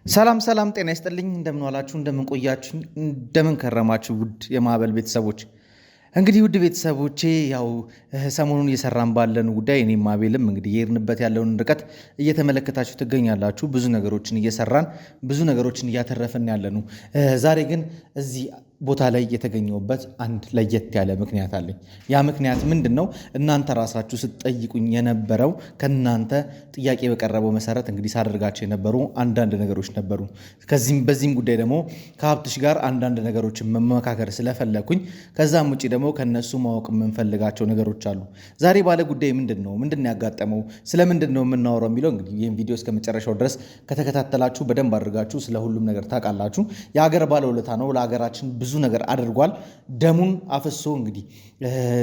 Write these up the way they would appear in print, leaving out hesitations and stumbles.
ሰላም ሰላም፣ ጤና ይስጥልኝ። እንደምን ዋላችሁ፣ እንደምን ቆያችሁ፣ እንደምን ከረማችሁ ውድ የማዕበል ቤተሰቦች። እንግዲህ ውድ ቤተሰቦቼ ያው ሰሞኑን እየሰራን ባለን ጉዳይ እኔም አቤልም እንግዲህ የሄድንበት ያለውን ርቀት እየተመለከታችሁ ትገኛላችሁ። ብዙ ነገሮችን እየሰራን ብዙ ነገሮችን እያተረፍን ያለ ነው። ዛሬ ግን እዚህ ቦታ ላይ የተገኘሁበት አንድ ለየት ያለ ምክንያት አለኝ። ያ ምክንያት ምንድን ነው? እናንተ ራሳችሁ ስትጠይቁኝ የነበረው ከእናንተ ጥያቄ በቀረበው መሰረት እንግዲህ ሳደርጋቸው የነበሩ አንዳንድ ነገሮች ነበሩ። በዚህም ጉዳይ ደግሞ ከሀብትሽ ጋር አንዳንድ ነገሮችን መመካከር ስለፈለኩኝ ከዛም ውጭ ደግሞ ከነሱ ማወቅ የምንፈልጋቸው ነገሮች አሉ። ዛሬ ባለ ጉዳይ ምንድን ነው ያጋጠመው፣ ስለምንድን ነው የምናወራው የሚለው እንግዲህ ይህን ቪዲዮ እስከ መጨረሻው ድረስ ከተከታተላችሁ በደንብ አድርጋችሁ ስለ ሁሉም ነገር ታውቃላችሁ። የሀገር ባለውለታ ነው። ለሀገራችን ብዙ ነገር አድርጓል። ደሙን አፍሶ እንግዲህ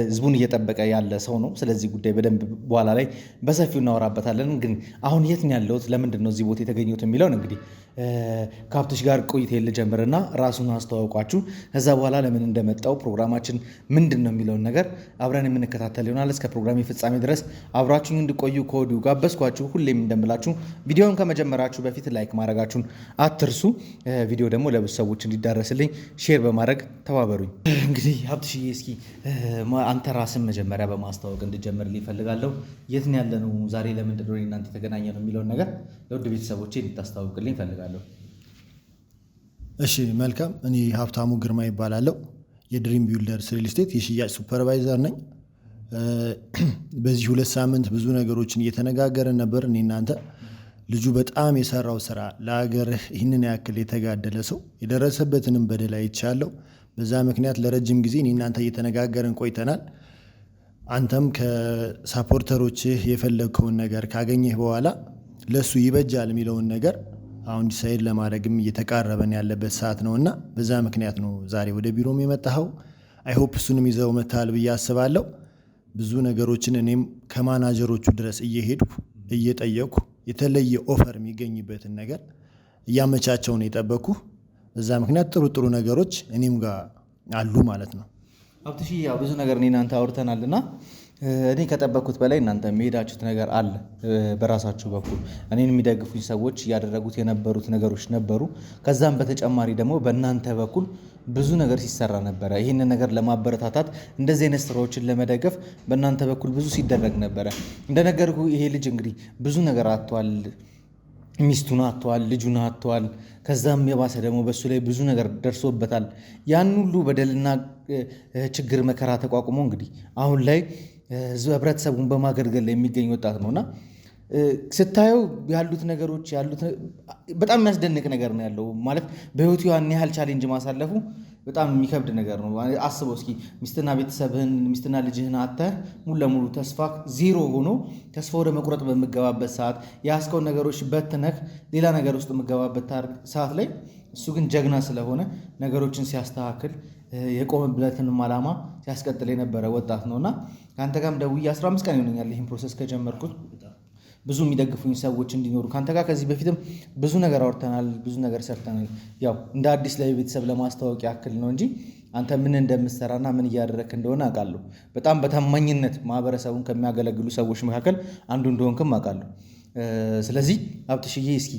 ህዝቡን እየጠበቀ ያለ ሰው ነው። ስለዚህ ጉዳይ በደንብ በኋላ ላይ በሰፊው እናወራበታለን። ግን አሁን የት ነው ያለሁት፣ ለምንድን ነው እዚህ ቦታ የተገኘሁት የሚለውን እንግዲህ ከሀብትሽ ጋር ቆይታ ልጀምርና ራሱን አስተዋውቋችሁ ከዛ በኋላ ለምን እንደመጣው ፕሮግራማችን ምንድን ነው የሚለውን ነገር አብረን የምንከታተል ይሆናል። እስከ ፕሮግራም ፍጻሜ ድረስ አብራችሁን እንድቆዩ ከወዲሁ ጋበዝኳችሁ። ሁሌም እንደምላችሁ ቪዲዮውን ከመጀመራችሁ በፊት ላይክ ማድረጋችሁን አትርሱ። ቪዲዮ ደግሞ ለብዙ ሰዎች እንዲዳረስልኝ ሼር በማድረግ ተባበሩኝ። እንግዲህ ሀብትሽዬ እስኪ አንተ ራስን መጀመሪያ በማስተዋወቅ እንድጀምርልኝ እፈልጋለሁ። የት ነው ያለነው ዛሬ፣ ለምንድን ነው እናንተ የተገናኘ ነው የሚለውን ነገር ለውድ ቤተሰቦቼ እንድታስተዋውቅልኝ እፈልጋለሁ። እሺ መልካም። እኔ ሀብታሙ ግርማ ይባላለሁ። የድሪም ቢልደርስ ሪል ስቴት የሽያጭ ሱፐርቫይዘር ነኝ። በዚህ 2 ሳምንት ብዙ ነገሮችን እየተነጋገርን ነበር እኔ እናንተ። ልጁ በጣም የሰራው ስራ ለሀገርህ ይህንን ያክል የተጋደለ ሰው የደረሰበትንም በደል አይቻለሁ። በዛ ምክንያት ለረጅም ጊዜ እኔ እናንተ እየተነጋገርን ቆይተናል። አንተም ከሳፖርተሮችህ የፈለግከውን ነገር ካገኘህ በኋላ ለሱ ይበጃል የሚለውን ነገር አሁን ዲሳይድ ለማድረግም እየተቃረበን ያለበት ሰዓት ነው እና በዛ ምክንያት ነው ዛሬ ወደ ቢሮም የመጣኸው። አይሆፕ እሱንም ይዘው መታል ብዬ አስባለሁ። ብዙ ነገሮችን እኔም ከማናጀሮቹ ድረስ እየሄድኩ እየጠየቅኩ የተለየ ኦፈር የሚገኝበትን ነገር እያመቻቸው ነው የጠበቅኩ። በዛ ምክንያት ጥሩ ጥሩ ነገሮች እኔም ጋር አሉ ማለት ነው። ሀብትሽ ያው ብዙ ነገር እኔ እናንተ አውርተናልና እኔ ከጠበቅኩት በላይ እናንተ የሚሄዳችሁት ነገር አለ። በራሳችሁ በኩል እኔን የሚደግፉኝ ሰዎች እያደረጉት የነበሩት ነገሮች ነበሩ። ከዛም በተጨማሪ ደግሞ በእናንተ በኩል ብዙ ነገር ሲሰራ ነበረ። ይህንን ነገር ለማበረታታት እንደዚህ አይነት ስራዎችን ለመደገፍ በእናንተ በኩል ብዙ ሲደረግ ነበረ። እንደነገርኩ ይሄ ልጅ እንግዲህ ብዙ ነገር አጥቷል። ሚስቱን አጥቷል፣ ልጁን አጥቷል። ከዛም የባሰ ደግሞ በሱ ላይ ብዙ ነገር ደርሶበታል። ያን ሁሉ በደልና ችግር መከራ ተቋቁሞ እንግዲህ አሁን ላይ ህብረተሰቡን በማገልገል ላይ የሚገኝ ወጣት ነውና ስታየው ያሉት ነገሮች በጣም የሚያስደንቅ ነገር ነው ያለው። ማለት በህይወቱ ያን ያህል ቻሌንጅ ማሳለፉ በጣም የሚከብድ ነገር ነው። አስበው እስኪ ሚስትና ልጅህን አተህ ሙሉ ለሙሉ ተስፋ ዜሮ ሆኖ ተስፋ ወደ መቁረጥ በምገባበት ሰዓት የያዝከውን ነገሮች በትነህ ሌላ ነገር ውስጥ የምገባበት ሰዓት ላይ እሱ ግን ጀግና ስለሆነ ነገሮችን ሲያስተካክል የቆመበትንም ዓላማ ሲያስቀጥል የነበረ ወጣት ነውና ከአንተ ጋርም ደውዬ 15 ቀን ይሆነኛል ይህን ፕሮሰስ ከጀመርኩት። ብዙ የሚደግፉኝ ሰዎች እንዲኖሩ ከአንተ ጋር ከዚህ በፊትም ብዙ ነገር አውርተናል፣ ብዙ ነገር ሰርተናል። ያው እንደ አዲስ ላይ ቤተሰብ ለማስታወቅ ያክል ነው እንጂ አንተ ምን እንደምትሰራና ምን እያደረክ እንደሆነ አውቃለሁ። በጣም በታማኝነት ማህበረሰቡን ከሚያገለግሉ ሰዎች መካከል አንዱ እንደሆንክም አውቃለሁ። ስለዚህ ሀብትሽዬ እስኪ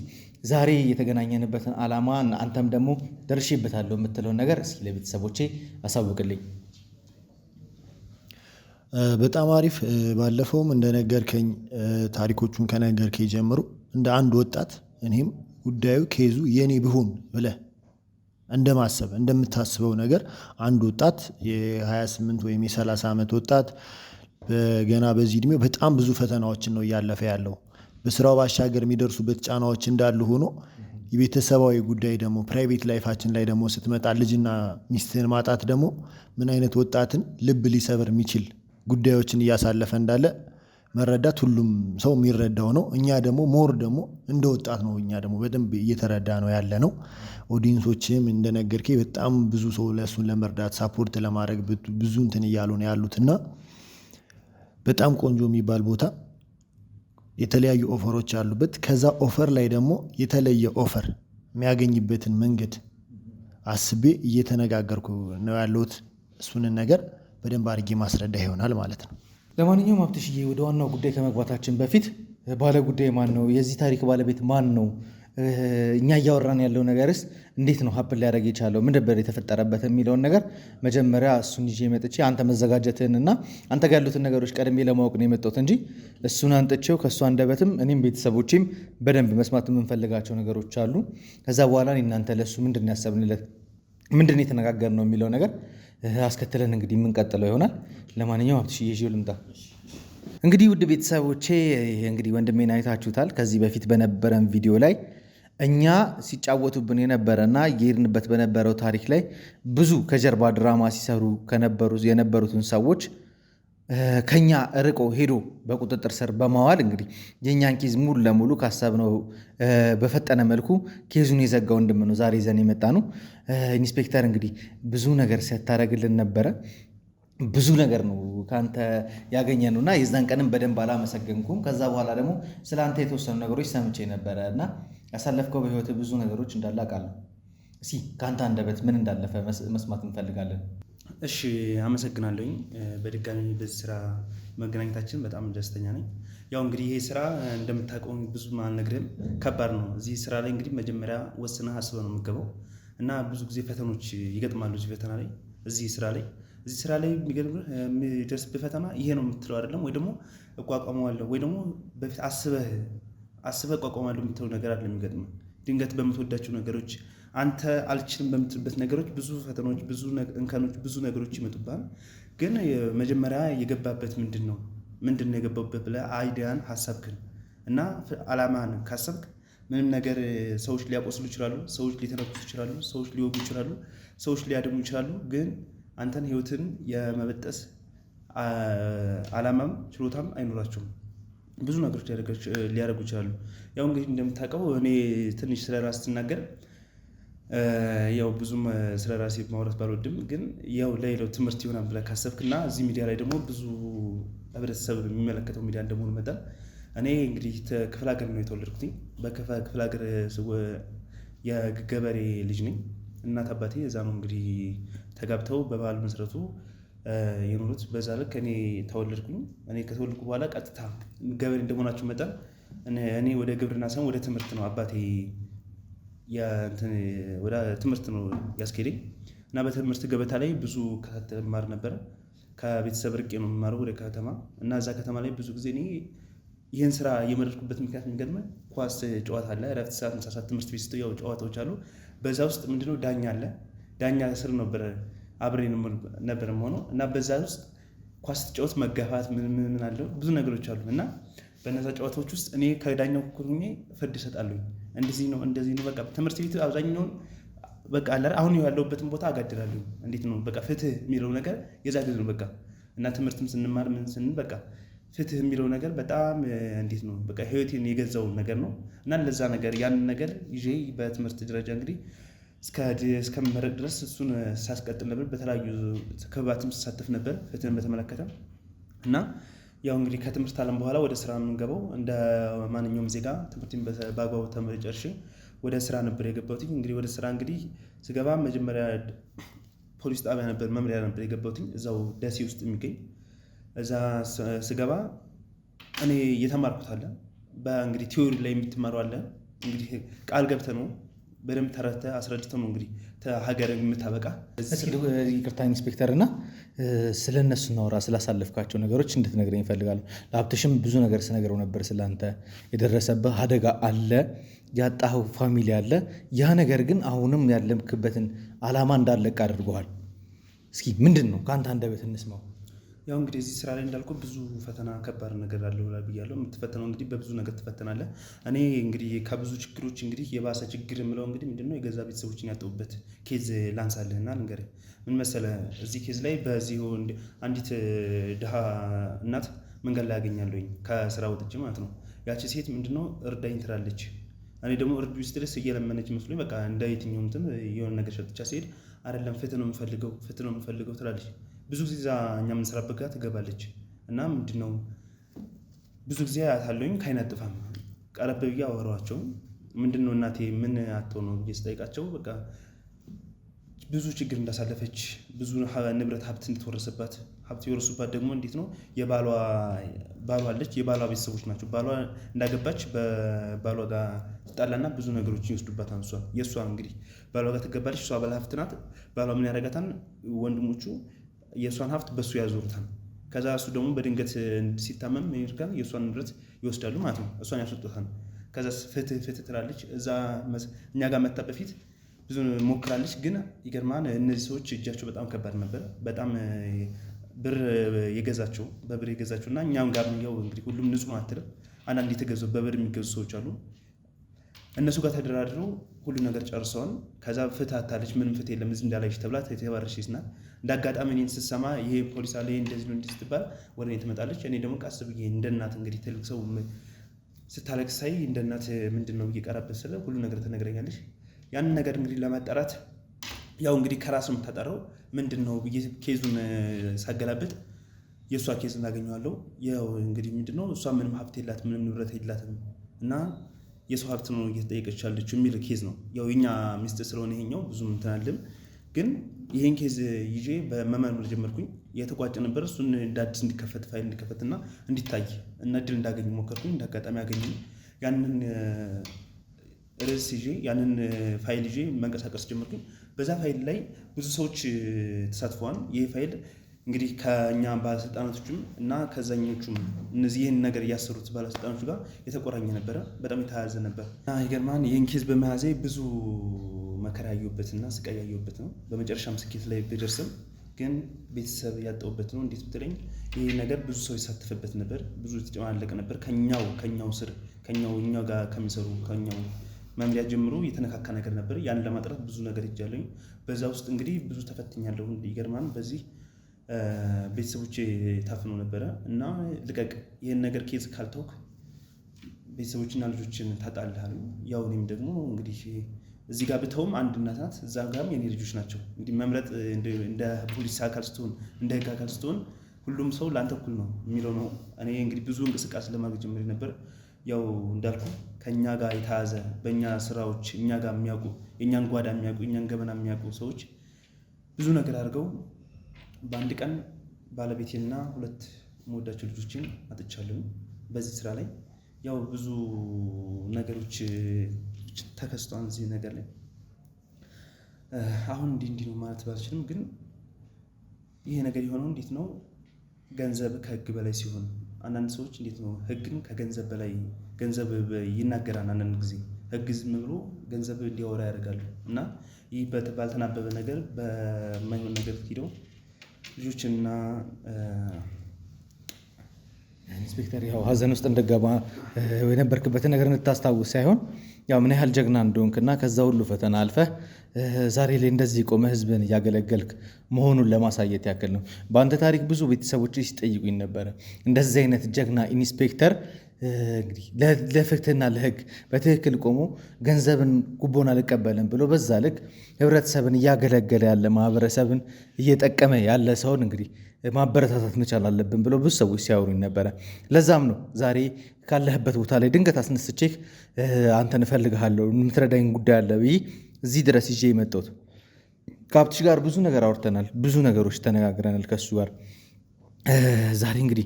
ዛሬ የተገናኘንበትን ዓላማ አንተም ደግሞ ደርሼበታለሁ የምትለውን ነገር እስኪ ለቤተሰቦቼ አሳውቅልኝ። በጣም አሪፍ። ባለፈውም እንደነገርከኝ ታሪኮቹን ከነገርከኝ ጀምሮ እንደ አንድ ወጣት እኔም ጉዳዩ ኬዙ የኔ ቢሆን ብለህ እንደምታስበው ነገር አንድ ወጣት የ28 ወይም የ30 ዓመት ወጣት ገና በዚህ ዕድሜው በጣም ብዙ ፈተናዎችን ነው እያለፈ ያለው። በስራው ባሻገር የሚደርሱበት ጫናዎች እንዳሉ ሆኖ የቤተሰባዊ ጉዳይ ደግሞ ፕራይቬት ላይፋችን ላይ ደግሞ ስትመጣ ልጅና ሚስትህን ማጣት ደግሞ ምን አይነት ወጣትን ልብ ሊሰብር የሚችል ጉዳዮችን እያሳለፈ እንዳለ መረዳት ሁሉም ሰው የሚረዳው ነው። እኛ ደግሞ ሞር ደግሞ እንደ ወጣት ነው እኛ ደግሞ በደንብ እየተረዳ ነው ያለ ነው። ኦዲየንሶችም እንደነገርኬ በጣም ብዙ ሰው ለእሱን ለመርዳት ሳፖርት ለማድረግ ብዙ እንትን እያሉ ነው ያሉትና በጣም ቆንጆ የሚባል ቦታ የተለያዩ ኦፈሮች አሉበት። ከዛ ኦፈር ላይ ደግሞ የተለየ ኦፈር የሚያገኝበትን መንገድ አስቤ እየተነጋገርኩ ነው ያለሁት። እሱንን ነገር በደንብ አድርጌ ማስረዳ ይሆናል ማለት ነው። ለማንኛውም ሀብትሽዬ ወደ ዋናው ጉዳይ ከመግባታችን በፊት ባለ ጉዳይ ማን ነው? የዚህ ታሪክ ባለቤት ማን ነው? እኛ እያወራን ያለው ነገርስ እንዴት ነው ሀፕን ሊያደርግ የቻለው ምን ነበር የተፈጠረበት የሚለውን ነገር መጀመሪያ እሱን ይዤ መጥቼ አንተ መዘጋጀትህን እና አንተ ጋር ያሉትን ነገሮች ቀድሜ ለማወቅ ነው የመጣሁት እንጂ እሱን አንጥቼው ከእሱ አንደበትም እኔም ቤተሰቦቼም በደንብ መስማት የምንፈልጋቸው ነገሮች አሉ። ከዛ በኋላ እናንተ ለእሱ ምንድን ነው ያሰብንለት ምንድን ነው የተነጋገርነው የሚለው ነገር አስከትለን እንግዲህ የምንቀጥለው ይሆናል። ለማንኛውም ሀብትሽዬ ይዤው ልምጣ። እንግዲህ ውድ ቤተሰቦቼ እንግዲህ ወንድሜን አይታችሁታል። ከዚህ በፊት በነበረን ቪዲዮ ላይ እኛ ሲጫወቱብን የነበረና እየሄድንበት በነበረው ታሪክ ላይ ብዙ ከጀርባ ድራማ ሲሰሩ የነበሩትን ሰዎች ከኛ ርቆ ሄዶ በቁጥጥር ስር በማዋል እንግዲህ የእኛን ኬዝ ሙሉ ለሙሉ ካሰብነው በፈጠነ መልኩ ኬዙን የዘጋ ወንድም ነው ዛሬ ይዘን የመጣ ነው። ኢንስፔክተር እንግዲህ ብዙ ነገር ሲያታረግልን ነበረ። ብዙ ነገር ነው ከአንተ ያገኘነው እና የዛን ቀንም በደንብ አላመሰገንኩም። ከዛ በኋላ ደግሞ ስለ አንተ የተወሰኑ ነገሮች ሰምቼ ነበረ እና ያሳለፍከው በህይወት ብዙ ነገሮች እንዳለ አውቃለሁ። እስኪ ከአንተ አንደበት ምን እንዳለፈ መስማት እንፈልጋለን። እሺ አመሰግናለሁኝ። በድጋሚ በዚህ ስራ መገናኘታችን በጣም ደስተኛ ነኝ። ያው እንግዲህ ይሄ ስራ እንደምታውቀው ብዙ አልነግርህም፣ ከባድ ነው። እዚህ ስራ ላይ እንግዲህ መጀመሪያ ወስነህ አስበህ ነው የምትገባው እና ብዙ ጊዜ ፈተኖች ይገጥማሉ እዚህ ስራ ላይ የሚደርስብህ ፈተና ይሄ ነው የምትለው አይደለም፣ ወይ ደግሞ እቋቋመዋለሁ ወይ ደግሞ በፊት አስበህ እቋቋማለሁ የምትለው ነገር አይደለም የሚገጥምህ። ድንገት በምትወዳቸው ነገሮች አንተ አልችልም በምትልበት ነገሮች ብዙ ፈተናዎች፣ ብዙ እንከኖች፣ ብዙ ነገሮች ይመጡብሃል። ግን መጀመሪያ የገባበት ምንድን ነው የገባበት ብለህ አይዲያን ሀሳብክን እና አላማህን ካሰብክ ምንም ነገር ሰዎች ሊያቆስሉ ይችላሉ፣ ሰዎች ሊተነኩሱ ይችላሉ፣ ሰዎች ሊወጉ ይችላሉ፣ ሰዎች ሊያደሙ ይችላሉ። ግን አንተን ህይወትን የመበጠስ አላማም ችሎታም አይኖራቸውም። ብዙ ነገሮች ሊያደርጉ ይችላሉ። ያው እንግዲህ እንደምታውቀው እኔ ትንሽ ስለ ራስ ስናገር ያው ብዙም ስለ ራሴ ማውራት ባልወድም፣ ግን ያው ለሌላው ትምህርት ይሆናል ብለህ ካሰብክና እዚህ ሚዲያ ላይ ደግሞ ብዙ ህብረተሰብ የሚመለከተው ሚዲያ እንደመሆኑ መጠን እኔ እንግዲህ ክፍለ ሀገር ነው የተወለድኩት። በክፍለ ሀገር የገበሬ ልጅ ነኝ። እናት አባቴ እዛ ነው እንግዲህ ተጋብተው በባህል መሰረቱ የኖሩት። በዛ ልክ እኔ ተወለድኩኝ። እኔ ከተወለድኩ በኋላ ቀጥታ ገበሬ እንደመሆናቸው መጠን እኔ ወደ ግብርና ሳይሆን ወደ ትምህርት ነው አባቴ ወደ ትምህርት ነው ያስኬደኝ እና በትምህርት ገበታ ላይ ብዙ ከተማር ነበረ። ከቤተሰብ ርቄ ነው የምማረው ወደ ከተማ እና እዛ ከተማ ላይ ብዙ ጊዜ እኔ ይህን ስራ የመረጥኩበት ምክንያት የሚገርምህ ኳስ ጨዋታ አለ፣ እረፍት ሰዓት፣ ምሳ ሰዓት ትምህርት ቤት ያው ጨዋታዎች አሉ። በዛ ውስጥ ምንድነው ዳኛ አለ። ዳኛ ስር ነበር አብሬ ነበር የምሆነው እና በዛ ውስጥ ኳስ ጨዋታ መጋፋት ምን አለው ብዙ ነገሮች አሉ እና በነዛ ጨዋታዎች ውስጥ እኔ ከዳኛው እኩል ሆኜ ፍርድ እሰጣለሁ። እንደዚህ ነው በቃ ትምህርት ቤት አብዛኛውን በቃ አሁን ያለሁበትን ቦታ አጋድላለሁ። እንዴት ነው በቃ ፍትህ የሚለው ነገር የዛ ጊዜ ነው በቃ እና ትምህርትም ስንማር ምን ስንል በቃ ፍትህ የሚለው ነገር በጣም እንዴት ነው በቃ ህይወቴን የገዛው ነገር ነው እና ለዛ ነገር ያንን ነገር ይዤ በትምህርት ደረጃ እንግዲህ እስከምመረቅ ድረስ እሱን ሳስቀጥል ነበር። በተለያዩ ክበባትም ስሳተፍ ነበር ፍትህን በተመለከተ እና ያው እንግዲህ ከትምህርት ዓለም በኋላ ወደ ስራ የምንገባው እንደ ማንኛውም ዜጋ ትምህርቴን በአግባቡ ተምሬ ጨርሼ ወደ ስራ ነበር የገባሁት። እንግዲህ ወደ ስራ እንግዲህ ስገባ መጀመሪያ ፖሊስ ጣቢያ ነበር መምሪያ ነበር የገባሁት እዛው ደሴ ውስጥ የሚገኝ። እዛ ስገባ እኔ እየተማርኩት አለ በእንግዲህ ቲዮሪ ላይ የምትማረው አለ እንግዲህ ቃል ገብተህ ነው በደንብ ተረድተህ አስረድተህ ነው እንግዲህ ሀገር የምታበቃ። ይቅርታ ኢንስፔክተር እና ስለ እነሱ እናውራ፣ ስላሳለፍካቸው ነገሮች እንድትነግረኝ እፈልጋለሁ። ለሀብትሽም ብዙ ነገር ስነግረው ነበር። ስለአንተ የደረሰብህ አደጋ አለ፣ ያጣኸው ፋሚሊ አለ። ያ ነገር ግን አሁንም ያለምክበትን ዓላማ እንዳለቅ አድርገዋል። እስኪ ምንድን ነው ከአንተ አንደበት እንስማው። ያው እንግዲህ እዚህ ስራ ላይ እንዳልኩ ብዙ ፈተና ከባድ ነገር አለው ብያለሁ። የምትፈተነው እንግዲህ በብዙ ነገር ትፈተናለህ። እኔ እንግዲህ ከብዙ ችግሮች እንግዲህ የባሰ ችግር የምለው እንግዲህ ምንድነው የገዛ ቤተሰቦችን ያጠቡበት ኬዝ ላንሳልህና ልንገርህ። ምን መሰለህ እዚህ ኬዝ ላይ በዚህ አንዲት ድሃ እናት መንገድ ላይ ያገኛለሁኝ ከስራ ወጥቼ ማለት ነው። ያቺ ሴት ምንድነው እርዳኝ ትላለች። እኔ ደግሞ እርዱ ውስጥ ድረስ እየለመነች መስሎኝ በቃ እንደ የትኛውም እንትን የሆነ ነገር ሸጥቻ ሲሄድ አይደለም ፍትህ ነው የምፈልገው ትላለች። ብዙ ጊዜ እዛ እኛ የምንሰራበት ጋር ትገባለች እና ምንድነው ብዙ ጊዜ አያታለሁኝ ከዓይን አጥፋም። ቀረብ ብዬ አወራኋቸው። ምንድነው እናቴ ምን አትሆን ነው ብዬ ስጠይቃቸው በቃ ብዙ ችግር እንዳሳለፈች ብዙ ንብረት ሀብት እንድትወረሰባት ሀብት የወረሱባት ደግሞ እንዴት ነው ባሏ አለች የባሏ ቤተሰቦች ናቸው። ባሏ እንዳገባች በባሏ ጋር ትጣላና ብዙ ነገሮችን ይወስዱባታል። የእሷ እንግዲህ ባሏ ጋር ትገባለች። እሷ ባለ ሀብት ናት። ባሏ ምን ያደርጋታል? ወንድሞቹ የእሷን ሀብት በእሱ ያዞሩታል። ከዛ እሱ ደግሞ በድንገት ሲታመም ይርካል የእሷን ንብረት ይወስዳሉ ማለት ነው። እሷን ያስወጡታል። ከዛ ፍትህ ትላለች። እዛ እኛ ጋር መጣ በፊት ብዙ ሞክራለች። ግን ይገርማል እነዚህ ሰዎች እጃቸው በጣም ከባድ ነበር። በጣም ብር የገዛቸው በብር የገዛቸው እና እኛም ጋር ያው እንግዲህ ሁሉም ንጹህ ነው አትልም። አንዳንድ የተገዙ በብር የሚገዙ ሰዎች አሉ። እነሱ ጋር ተደራድረው ሁሉ ነገር ጨርሰዋል። ከዛ ፍትህ አታለች። ምንም ፍትህ የለም እዚህ እንዳላየች ተብላ የተባረረች ናት። እንደ አጋጣሚ እኔን ስትሰማ ይሄ ፖሊስ አለ እንደዚህ ነው እንዲህ ስትባል ወደ እኔ ትመጣለች። እኔ ደግሞ ቀስ ብዬ እንደ እናት እንግዲህ ትልቅ ሰው ስታለቅስ ሳይ እንደ እናት ምንድን ነው ብዬ ቀረበት ስለ ሁሉ ነገር ትነግረኛለች። ያንን ነገር እንግዲህ ለማጣራት ያው እንግዲህ ከራስ የምታጠራው ምንድን ነው ብዬ ኬዙን ሳገላብጥ የእሷ ኬዝ እናገኘዋለሁ። ያው እንግዲህ ምንድን ነው እሷ ምንም ሀብት የላትም፣ ምንም ንብረት የላትም እና የሰው ሀብት ነው እየተጠየቀች ያለችው የሚል ኬዝ ነው። ያው የኛ ሚስጥር ስለሆነ ይሄኛው ብዙም እንትን አልልም። ግን ይሄን ኬዝ ይዤ በመመርመር ጀመርኩኝ። የተቋጨ ነበር። እሱን እንደ አዲስ እንዲከፈት ፋይል እንዲከፈትና እንዲታይ እና እድል እንዳገኝ ሞከርኩኝ። እንደ አጋጣሚ አገኘ። ያንን ርዕስ ይዤ ያንን ፋይል ይዤ መንቀሳቀስ ጀመርኩኝ። በዛ ፋይል ላይ ብዙ ሰዎች ተሳትፈዋል። ይህ ፋይል እንግዲህ ከኛ ባለስልጣናቶችም እና ከዛኞቹም እነዚህ ይህን ነገር እያሰሩት ባለስልጣናቶች ጋር የተቆራኘ ነበረ። በጣም የተያያዘ ነበር እና ይገርማል ይህን ኬዝ በመያዜ ብዙ መከራ ያየሁበትና ስቃይ ያየሁበት ነው። በመጨረሻም ስኬት ላይ ብደርስም ግን ቤተሰብ ያጣሁበት ነው። እንዴት ብትለኝ ይህ ነገር ብዙ ሰው ይሳተፍበት ነበር። ብዙ የተጨማለቀ ነበር። ከኛው ስር እኛው ጋር ከሚሰሩ ከኛው መምሪያ ጀምሮ የተነካካ ነገር ነበር። ያን ለማጥራት ብዙ ነገር ይጃለኝ። በዛ ውስጥ እንግዲህ ብዙ ተፈትኛለሁ። ይገርማል በዚህ ቤተሰቦቼ ታፍነው ነበረ እና ልቀቅ ይህን ነገር ኬዝ ካልተውክ ቤተሰቦችና ልጆችን ታጣልሃል። ያው እኔም ደግሞ እንግዲህ እዚህ ጋር ብተውም አንድ እናት ናት፣ እዛ ጋርም የኔ ልጆች ናቸው። እንግዲህ መምረጥ እንደ ፖሊስ አካል ስትሆን እንደ ህግ አካል ስትሆን ሁሉም ሰው ለአንተ እኩል ነው የሚለው ነው። እኔ እንግዲህ ብዙ እንቅስቃሴ ለማድረግ ጀምሬ ነበር። ያው እንዳልኩ ከእኛ ጋር የተያዘ በእኛ ስራዎች እኛ ጋር የሚያውቁ የእኛን ጓዳ የሚያውቁ የእኛን ገበና የሚያውቁ ሰዎች ብዙ ነገር አድርገው በአንድ ቀን ባለቤቴና 2 የምወዳቸው ልጆችን አጥቻለሁ። በዚህ ስራ ላይ ያው ብዙ ነገሮች ተከስቷል። እዚህ ነገር ላይ አሁን እንዲህ ነው ማለት ባልችልም፣ ግን ይሄ ነገር የሆነው እንዴት ነው? ገንዘብ ከህግ በላይ ሲሆን አንዳንድ ሰዎች እንዴት ነው ህግን ከገንዘብ በላይ ገንዘብ ይናገራል። አንዳንድ ጊዜ ህግ ዝም ብሎ ገንዘብ እንዲያወራ ያደርጋሉ እና ይህ ባልተናበበ ነገር በማይሆን ነገር ሄደው ልጆችና ኢንስፔክተር ያው ሀዘን ውስጥ እንደገባ የነበርክበትን ነገር እንድታስታውስ ሳይሆን ያው ምን ያህል ጀግና እንደሆንክና ከዛ ሁሉ ፈተና አልፈህ ዛሬ ላይ እንደዚህ ቆመህ ህዝብን እያገለገልክ መሆኑን ለማሳየት ያክል ነው። በአንተ ታሪክ ብዙ ቤተሰቦች ሲጠይቁኝ ነበረ እንደዚህ አይነት ጀግና ኢንስፔክተር እንግዲህ ለፍትህና ለህግ በትክክል ቆሞ ገንዘብን ጉቦን አልቀበልም ብሎ በዛ ልክ ህብረተሰብን እያገለገለ ያለ ማህበረሰብን እየጠቀመ ያለ ሰውን እንግዲህ ማበረታታት መቻል አለብን ብሎ ብዙ ሰዎች ሲያወሩኝ ነበረ። ለዛም ነው ዛሬ ካለህበት ቦታ ላይ ድንገት አስነስቼህ አንተን እፈልግሃለሁ የምትረዳኝ ጉዳይ አለ ብዬ እዚህ ድረስ ይዤ የመጣሁት። ከሀብትሽ ጋር ብዙ ነገር አውርተናል፣ ብዙ ነገሮች ተነጋግረናል ከእሱ ጋር። ዛሬ እንግዲህ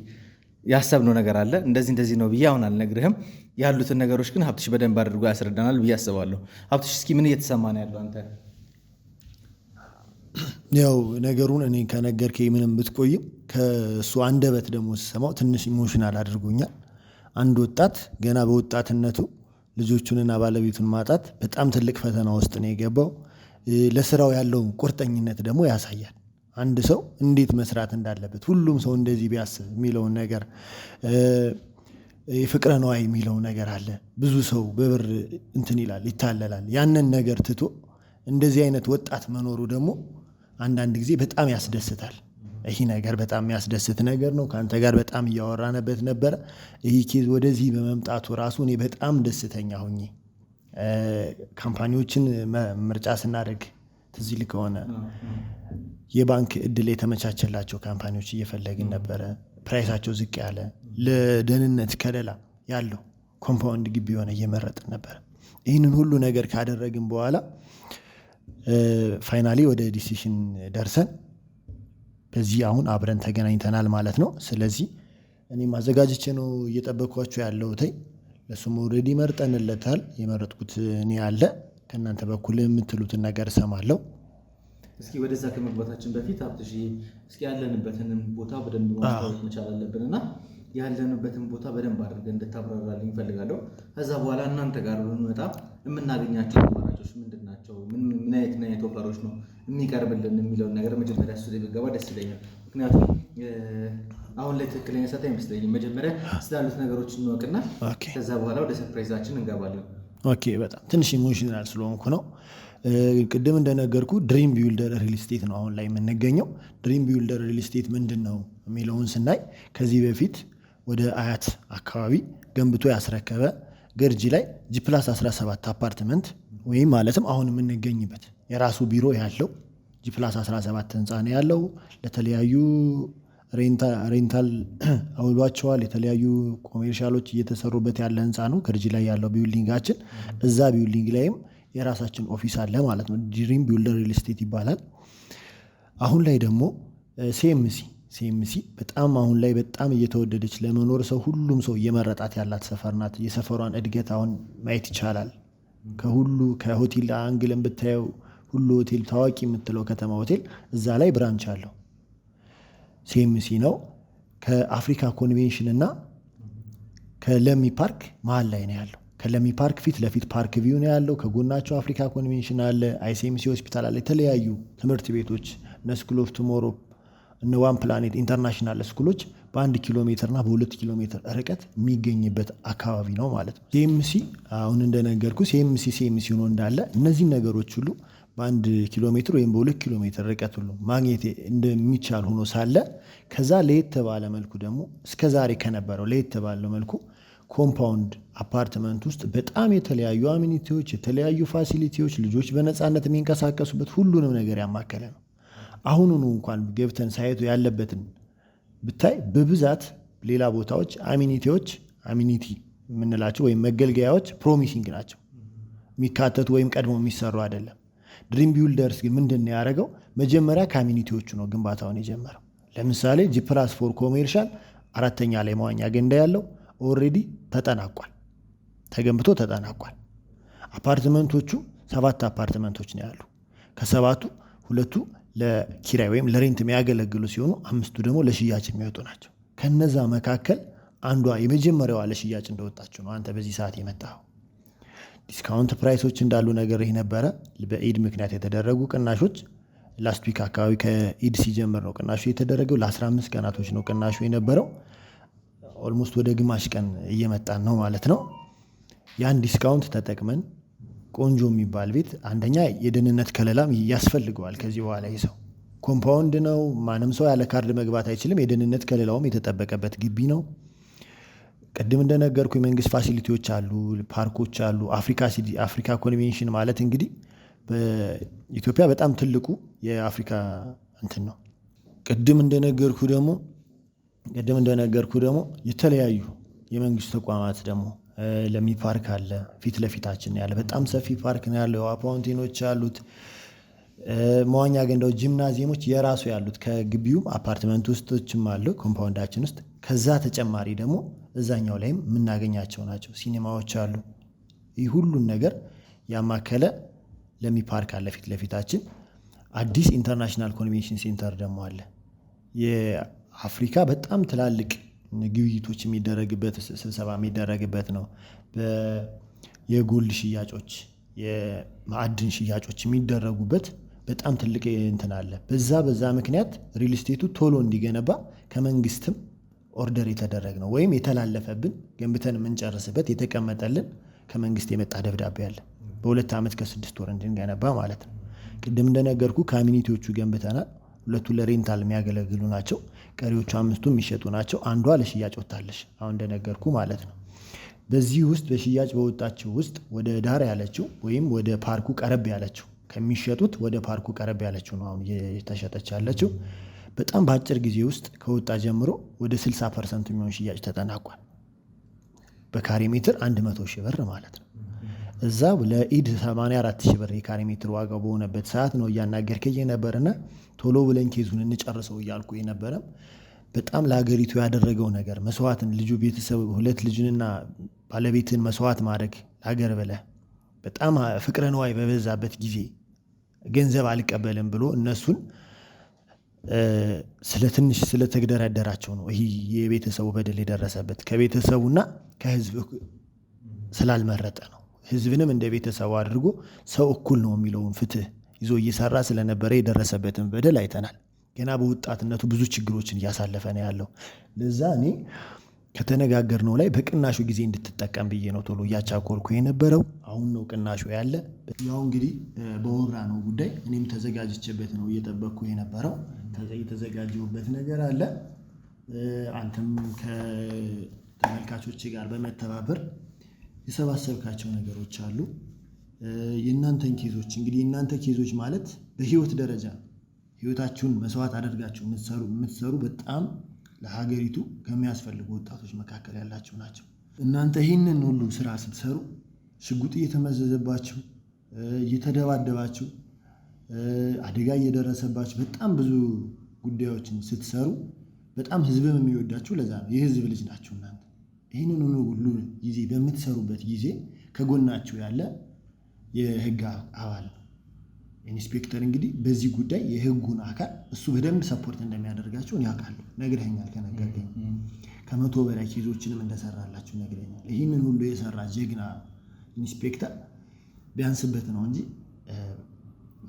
ያሰብነው ነገር አለ። እንደዚህ ነው ብዬ አሁን አልነግርህም። ያሉትን ነገሮች ግን ሀብትሽ በደንብ አድርጎ ያስረዳናል ብዬ አስባለሁ። ሀብትሽ እስኪ ምን እየተሰማ ነው ያለው አንተ? ያው ነገሩን እኔ ከነገርከኝ ምንም ብትቆይም ከእሱ አንደበት ደግሞ ስሰማው ትንሽ ኢሞሽናል አድርጎኛል። አንድ ወጣት ገና በወጣትነቱ ልጆቹንና ባለቤቱን ማጣት በጣም ትልቅ ፈተና ውስጥ ነው የገባው። ለስራው ያለው ቁርጠኝነት ደግሞ ያሳያል። አንድ ሰው እንዴት መስራት እንዳለበት ሁሉም ሰው እንደዚህ ቢያስብ የሚለውን ነገር የፍቅረ ነዋይ የሚለውን ነገር አለ። ብዙ ሰው በብር እንትን ይላል፣ ይታለላል። ያንን ነገር ትቶ እንደዚህ አይነት ወጣት መኖሩ ደግሞ አንዳንድ ጊዜ በጣም ያስደስታል። ይህ ነገር በጣም የሚያስደስት ነገር ነው። ከአንተ ጋር በጣም እያወራንበት ነበረ። ይህ ኬዝ ወደዚህ በመምጣቱ ራሱ እኔ በጣም ደስተኛ ሆኜ ካምፓኒዎችን ምርጫ ስናደርግ ትዝ ይልህ ከሆነ የባንክ እድል የተመቻቸላቸው ካምፓኒዎች እየፈለግን ነበረ። ፕራይሳቸው ዝቅ ያለ ለደህንነት ከለላ ያለው ኮምፓውንድ ግቢ የሆነ እየመረጥን ነበረ። ይህንን ሁሉ ነገር ካደረግን በኋላ ፋይናሊ ወደ ዲሲሽን ደርሰን በዚህ አሁን አብረን ተገናኝተናል ማለት ነው። ስለዚህ እኔም አዘጋጅቼ ነው እየጠበኳችሁ ያለሁት። ለሱም ኦልሬዲ መርጠንለታል። የመረጥኩት እኔ አለ። ከእናንተ በኩል የምትሉትን ነገር እሰማለሁ። እስኪ ወደዛ ከመግባታችን በፊት ሀብትሽ እስኪ ያለንበትን ቦታ በደንብ ማስታወቅ መቻል አለብን እና ያለንበትን ቦታ በደንብ አድርገን እንድታብራራልኝ እፈልጋለሁ። ከዛ በኋላ እናንተ ጋር ብንመጣ የምናገኛቸው አማራጮች ምንድን ናቸው? ምን አይነት ኦፈሮች ነው የሚቀርብልን የሚለውን ነገር መጀመሪያ እሱ ላይ ብገባ ደስ ይለኛል። ምክንያቱም አሁን ላይ ትክክለኛ ሰዓት አይመስለኝም። መጀመሪያ ስላሉት ነገሮች እንወቅና ከዛ በኋላ ወደ ሰርፕራይዛችን እንገባለን። ኦኬ፣ በጣም ትንሽ ኢሞሽናል ስለሆንኩ ነው። ቅድም እንደነገርኩ ድሪም ቢውልደር ሪል ስቴት ነው አሁን ላይ የምንገኘው። ድሪም ቢውልደር ሪል ስቴት ምንድን ነው የሚለውን ስናይ ከዚህ በፊት ወደ አያት አካባቢ ገንብቶ ያስረከበ ገርጂ ላይ G+17 አፓርትመንት ወይም ማለትም አሁን የምንገኝበት የራሱ ቢሮ ያለው G+17 ህንፃ ነው ያለው። ለተለያዩ ሬንታል አውሏቸዋል። የተለያዩ ኮሜርሻሎች እየተሰሩበት ያለ ህንፃ ነው ገርጂ ላይ ያለው ቢውልዲንጋችን። እዛ ቢውልዲንግ ላይም የራሳችን ኦፊስ አለ ማለት ነው። ድሪም ቢውልደር ሪል ስቴት ይባላል። አሁን ላይ ደግሞ ሲኤምሲ በጣም አሁን ላይ በጣም እየተወደደች ለመኖር ሁሉም ሰው እየመረጣት ያላት ሰፈር ናት። የሰፈሯን እድገት አሁን ማየት ይቻላል። ከሆቴል አንግልን ብታየው ሁሉ ሆቴል ታዋቂ የምትለው ከተማ ሆቴል እዛ ላይ ብራንች አለው። ሲኤምሲ ነው። ከአፍሪካ ኮንቬንሽን እና ከለሚ ፓርክ መሀል ላይ ነው ያለው። ከለሚ ፓርክ ፊት ለፊት ፓርክ ቪው ነው ያለው። ከጎናቸው አፍሪካ ኮንቬንሽን አለ፣ አይሲኤምሲ ሆስፒታል አለ፣ የተለያዩ ትምህርት ቤቶች እነ ስኩል ኦፍ ቱሞሮ እነ ዋን ፕላኔት ኢንተርናሽናል ስኩሎች በ1 ኪሎ ሜትር እና በ2 ኪሎ ሜትር ርቀት የሚገኝበት አካባቢ ነው ማለት ነው። ሲኤምሲ አሁን እንደነገርኩ ሲኤምሲ ሆኖ እንዳለ እነዚህን ነገሮች ሁሉ በ1 ኪሎ ሜትር ወይም በ2 ኪሎ ሜትር ርቀት ሁሉ ማግኘት እንደሚቻል ሆኖ ሳለ ከዛ ለየት ባለ መልኩ ደግሞ እስከዛሬ ከነበረው ለየት ባለ መልኩ ኮምፓውንድ አፓርትመንት ውስጥ በጣም የተለያዩ አሚኒቲዎች፣ የተለያዩ ፋሲሊቲዎች፣ ልጆች በነፃነት የሚንቀሳቀሱበት ሁሉንም ነገር ያማከለ ነው። አሁኑኑ እንኳን ገብተን ሳይቱ ያለበትን ብታይ በብዛት ሌላ ቦታዎች አሚኒቲ የምንላቸው ወይም መገልገያዎች ፕሮሚሲንግ ናቸው፣ የሚካተቱ ወይም ቀድሞ የሚሰሩ አይደለም። ድሪም ቢውልደርስ ግን ምንድን ነው ያደረገው? መጀመሪያ ከአሚኒቲዎቹ ነው ግንባታውን የጀመረው። ለምሳሌ G+4 ኮሜርሻል 4ኛ ላይ መዋኛ ገንዳ ያለው ኦልሬዲ ተጠናቋል፣ ተገንብቶ ተጠናቋል። አፓርትመንቶቹ 7 አፓርትመንቶች ነው ያሉ። ከ7ቱ 2ቱ ለኪራይ ወይም ለሬንት የሚያገለግሉ ሲሆኑ 5ቱ ደግሞ ለሽያጭ የሚወጡ ናቸው። ከነዛ መካከል አንዷ የመጀመሪያዋ ለሽያጭ እንደወጣችው ነው አንተ በዚህ ሰዓት የመጣው። ዲስካውንት ፕራይሶች እንዳሉ ነገር ነበረ። በኢድ ምክንያት የተደረጉ ቅናሾች ላስት ዊክ አካባቢ ከኢድ ሲጀምር ነው ቅናሹ የተደረገው። ለ15 ቀናቶች ነው ቅናሹ የነበረው። ኦልሞስት ወደ ግማሽ ቀን እየመጣን ነው ማለት ነው። ያን ዲስካውንት ተጠቅመን ቆንጆ የሚባል ቤት፣ አንደኛ የደህንነት ከለላም ያስፈልገዋል። ከዚህ በኋላ ይህ ሰው ኮምፓውንድ ነው፣ ማንም ሰው ያለ ካርድ መግባት አይችልም። የደህንነት ከለላውም የተጠበቀበት ግቢ ነው። ቅድም እንደነገርኩ የመንግስት ፋሲሊቲዎች አሉ፣ ፓርኮች አሉ። አፍሪካ ኮንቬንሽን ማለት እንግዲህ በኢትዮጵያ በጣም ትልቁ የአፍሪካ እንትን ነው። ቅድም እንደነገርኩ ደግሞ የተለያዩ የመንግስት ተቋማት ደግሞ ለሚ ፓርክ አለ፣ ፊት ለፊታችን ያለ በጣም ሰፊ ፓርክ ነው ያለው። ፋውንቴኖች አሉት፣ መዋኛ ገንዳዎች፣ ጂምናዚየሞች የራሱ ያሉት ከግቢውም አፓርትመንት ውስጦችም አለው ኮምፓውንዳችን ውስጥ። ከዛ ተጨማሪ ደግሞ እዛኛው ላይም የምናገኛቸው ናቸው። ሲኔማዎች አሉ። ይህ ሁሉን ነገር ያማከለ ለሚ ፓርክ አለ ፊት ለፊታችን። አዲስ ኢንተርናሽናል ኮንቬንሽን ሴንተር ደግሞ አለ። የአፍሪካ በጣም ትላልቅ ግብይቶች የሚደረግበት፣ ስብሰባ የሚደረግበት ነው። የጎልድ ሽያጮች፣ የማዕድን ሽያጮች የሚደረጉበት በጣም ትልቅ እንትን አለ። በዛ ምክንያት ሪል ስቴቱ ቶሎ እንዲገነባ ከመንግስትም ኦርደር የተደረግ ነው ወይም የተላለፈብን ገንብተን የምንጨርስበት የተቀመጠልን ከመንግስት የመጣ ደብዳቤ አለ። በ2 ዓመት ከ6 ወር እንድንገነባ ማለት ነው። ቅድም እንደነገርኩ ከአሚኒቲዎቹ ገንብተናል። 2ቱ ለሬንታል የሚያገለግሉ ናቸው። ቀሪዎቹ 5ቱ የሚሸጡ ናቸው። አንዷ ለሽያጭ ወጣለች አሁን እንደነገርኩ ማለት ነው። በዚህ ውስጥ በሽያጭ በወጣችው ውስጥ ወደ ዳር ያለችው ወይም ወደ ፓርኩ ቀረብ ያለችው ከሚሸጡት ወደ ፓርኩ ቀረብ ያለችው ነው አሁን እየተሸጠች ያለችው። በጣም በአጭር ጊዜ ውስጥ ከወጣ ጀምሮ ወደ 60% የሚሆን ሽያጭ ተጠናቋል። በካሬ ሜትር 100 ሺህ ብር ማለት ነው። እዛ ለኢድ 84,000 ብር የካሬ ሜትር ዋጋው በሆነበት ሰዓት ነው እያናገርከኝ የነበረና ቶሎ ብለን ኬዙን እንጨርሰው እያልኩ የነበረ በጣም ለሀገሪቱ ያደረገው ነገር መስዋዕትን ልጁ ቤተሰብ 2 ልጅንና ባለቤትን መስዋዕት ማድረግ ለሀገር ብለህ በጣም ፍቅረ ነዋይ በበዛበት ጊዜ ገንዘብ አልቀበልም ብሎ እነሱን ትንሽ ስለተግደረደራቸው ነው ይህ የቤተሰቡ በደል የደረሰበት። ከቤተሰቡና ከህዝብ ስላልመረጠ ነው። ህዝብንም እንደ ቤተሰቡ አድርጎ ሰው እኩል ነው የሚለውን ፍትህ ይዞ እየሰራ ስለነበረ የደረሰበትን በደል አይተናል። ገና በወጣትነቱ ብዙ ችግሮችን እያሳለፈ ነው ያለው። ለዛ እኔ ከተነጋገርነው ላይ በቅናሹ ጊዜ እንድትጠቀም ብዬ ነው ቶሎ እያቻኮልኩ የነበረው። አሁን ነው ቅናሹ ያለ። ያው እንግዲህ በወራ ነው ጉዳይ እኔም ተዘጋጅቼበት ነው እየጠበቅኩ የነበረው። የተዘጋጀሁበት ነገር አለ። አንተም ከተመልካቾች ጋር በመተባበር የሰባሰብካቸው ነገሮች አሉ። የእናንተን ኬዞች እንግዲህ የእናንተ ኬዞች ማለት በህይወት ደረጃ ህይወታችሁን መስዋዕት አድርጋችሁ የምትሰሩ በጣም ለሀገሪቱ ከሚያስፈልጉ ወጣቶች መካከል ያላችሁ ናቸው። እናንተ ይህንን ሁሉ ስራ ስትሰሩ ሽጉጥ እየተመዘዘባችሁ፣ እየተደባደባችሁ፣ አደጋ እየደረሰባችሁ በጣም ብዙ ጉዳዮችን ስትሰሩ በጣም ህዝብም የሚወዳችሁ ለዛ ነው። የህዝብ ልጅ ናችሁ እናንተ። ይህንን ሁሉ ጊዜ በምትሰሩበት ጊዜ ከጎናችሁ ያለ የህግ አባል ነው። ኢንስፔክተር እንግዲህ በዚህ ጉዳይ የህጉን አካል እሱ በደንብ ሰፖርት እንደሚያደርጋቸው ያውቃሉ። ነግረኸኛል። ከነገርከኝ 100 በላይ ኬዞችንም እንደሰራላችሁ ነግረኸኛል። ይህንን ሁሉ የሰራ ጀግና ኢንስፔክተር ቢያንስበት ነው እንጂ